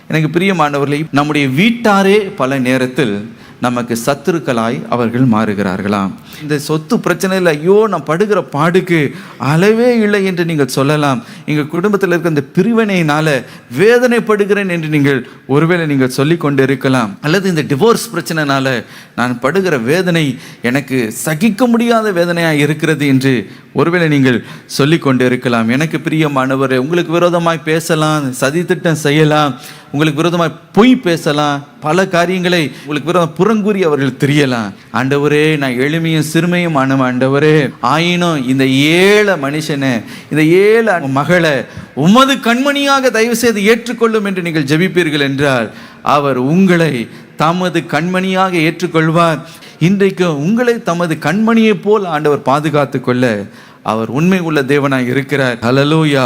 எனக்கு பிரியமானவர்களே, நம்முடைய வீட்டாரே பல நேரத்தில் நமக்கு சத்துருக்களாய் அவர்கள் மாறுகிறார்களாம். இந்த சொத்து பிரச்சனையில் ஐயோ நான் படுகிற பாடுக்கு அளவே இல்லை என்று நீங்கள் சொல்லலாம். எங்கள் குடும்பத்தில் இருக்க இந்த பிரிவினையினால வேதனைப்படுகிறேன் என்று நீங்கள் ஒருவேளை நீங்கள் சொல்லி கொண்டு இருக்கலாம். அல்லது இந்த டிவோர்ஸ் பிரச்சனைனால நான் படுகிற வேதனை எனக்கு சகிக்க முடியாத வேதனையாக இருக்கிறது என்று ஒருவேளை நீங்கள் சொல்லி கொண்டு இருக்கலாம். எனக்கு பிரியமானவரே, உங்களுக்கு விரோதமாய் பேசலாம், சதித்திட்டம் செய்யலாம், உங்களுக்கு விரோதமாய் பொய் பேசலாம், பல காரியங்களை உங்களுக்கு விரோதம் புறங்கூறி அவர்கள் தெரியலாம். ஆண்டவரே, நான் எளிமையும் சிறுமையும் ஆண்டவரே, ஆயினும் இந்த ஏழை மனுஷனை, இந்த ஏழை மகளை உமது கண்மணியாக தயவு செய்து ஏற்றுக்கொள்ளும் என்று நீங்கள் ஜெபிப்பீர்கள் என்றால் அவர் உங்களை தமது கண்மணியாக ஏற்றுக்கொள்வார். இன்றைக்கு உங்களை தமது கண்மணியை போல் ஆண்டவர் பாதுகாத்து கொள்ள அவர் உண்மை உள்ள தேவனாய் இருக்கிறார். ஹல்லேலூயா.